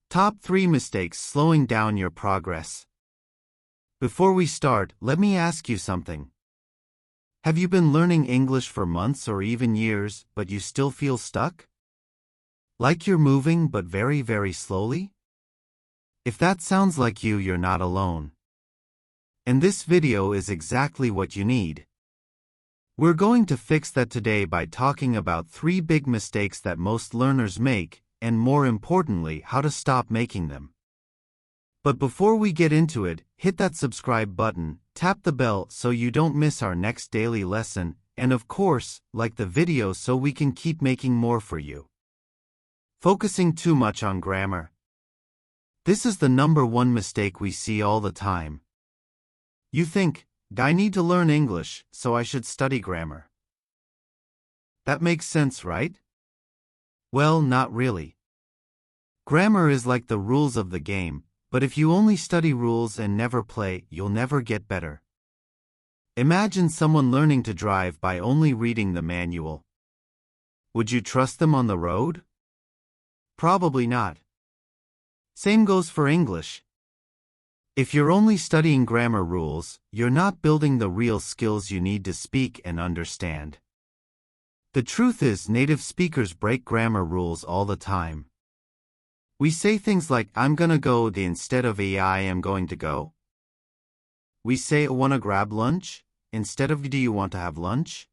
Top 3 mistakes slowing down your progress. Before we start, let me ask you something. Have you been learning English for months or even years, but you still feel stuck? Like you're moving but very, very slowly? If that sounds like you, you're not alone. And this video is exactly what you need. We're going to fix that today by talking about 3 big mistakes that most learners make, and more importantly, how to stop making them. But before we get into it, hit that subscribe button, tap the bell so you don't miss our next daily lesson, and of course, like the video so we can keep making more for you. Focusing too much on grammar. This is the number 1 mistake we see all the time. You think, I need to learn English, so I should study grammar. That makes sense, right? Well, not really. Grammar is like the rules of the game, but if you only study rules and never play, you'll never get better. Imagine someone learning to drive by only reading the manual. Would you trust them on the road? Probably not. Same goes for English. If you're only studying grammar rules, you're not building the real skills you need to speak and understand. The truth is, native speakers break grammar rules all the time. We say things like, I'm gonna go instead of I am going to go. We say, wanna grab lunch, instead of do you want to have lunch?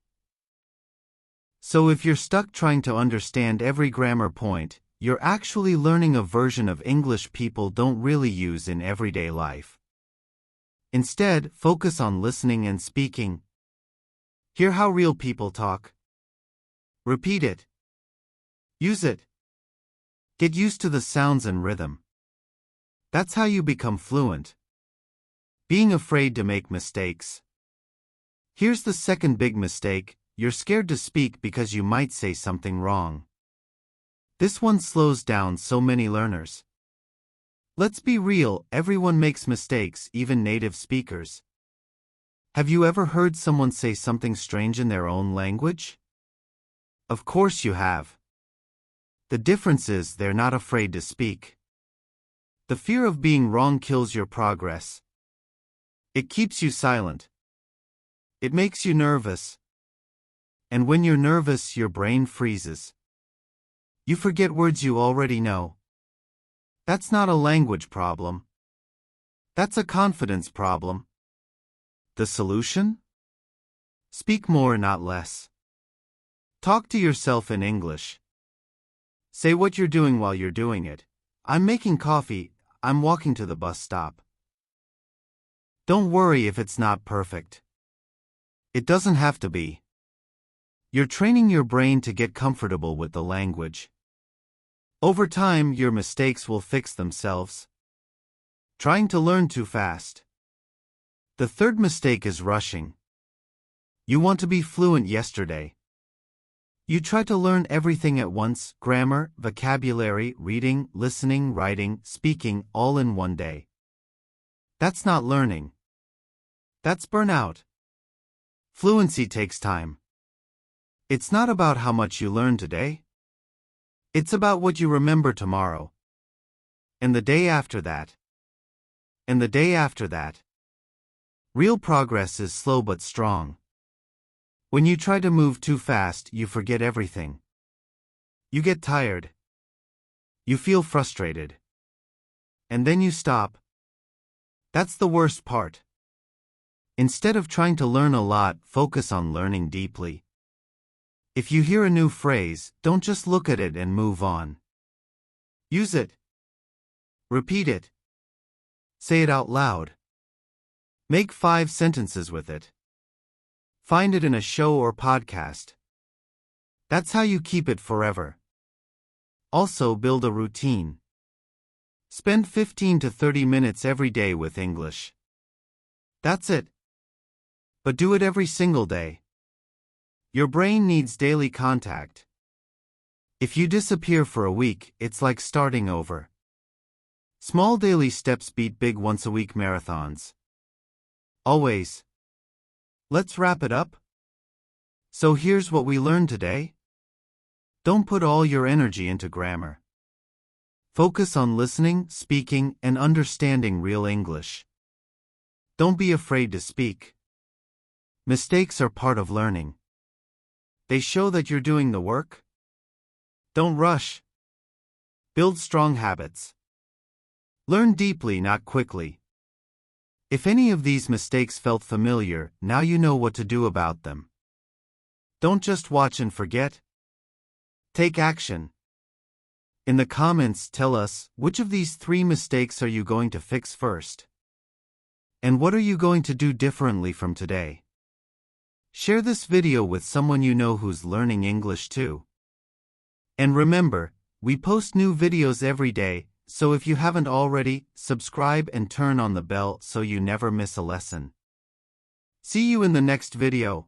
So if you're stuck trying to understand every grammar point, you're actually learning a version of English people don't really use in everyday life. Instead, focus on listening and speaking. Hear how real people talk. Repeat it. Use it. Get used to the sounds and rhythm. That's how you become fluent. Being afraid to make mistakes. Here's the second big mistake: you're scared to speak because you might say something wrong. This one slows down so many learners. Let's be real, everyone makes mistakes, even native speakers. Have you ever heard someone say something strange in their own language? Of course you have. The difference is they're not afraid to speak. The fear of being wrong kills your progress. It keeps you silent. It makes you nervous. And when you're nervous, your brain freezes. You forget words you already know. That's not a language problem. That's a confidence problem. The solution? Speak more, not less. Talk to yourself in English. Say what you're doing while you're doing it. I'm making coffee, I'm walking to the bus stop. Don't worry if it's not perfect. It doesn't have to be. You're training your brain to get comfortable with the language. Over time, your mistakes will fix themselves. Trying to learn too fast. The third mistake is rushing. You want to be fluent yesterday. You try to learn everything at once: grammar, vocabulary, reading, listening, writing, speaking, all in one day. That's not learning. That's burnout. Fluency takes time. It's not about how much you learn today. It's about what you remember tomorrow. And the day after that. And the day after that. Real progress is slow but strong. When you try to move too fast, you forget everything. You get tired. You feel frustrated. And then you stop. That's the worst part. Instead of trying to learn a lot, focus on learning deeply. If you hear a new phrase, don't just look at it and move on. Use it. Repeat it. Say it out loud. Make 5 sentences with it. Find it in a show or podcast. That's how you keep it forever. Also, build a routine. Spend 15 to 30 minutes every day with English. That's it. But do it every single day. Your brain needs daily contact. If you disappear for a week, it's like starting over. Small daily steps beat big once-a-week marathons. Always. Let's wrap it up. So here's what we learned today. Don't put all your energy into grammar. Focus on listening, speaking, and understanding real English. Don't be afraid to speak. Mistakes are part of learning. They show that you're doing the work. Don't rush. Build strong habits. Learn deeply, not quickly. If any of these mistakes felt familiar, now you know what to do about them. Don't just watch and forget. Take action. In the comments, tell us, which of these 3 mistakes are you going to fix first? And what are you going to do differently from today? Share this video with someone you know who's learning English too. And remember, we post new videos every day, so if you haven't already, subscribe and turn on the bell so you never miss a lesson. See you in the next video.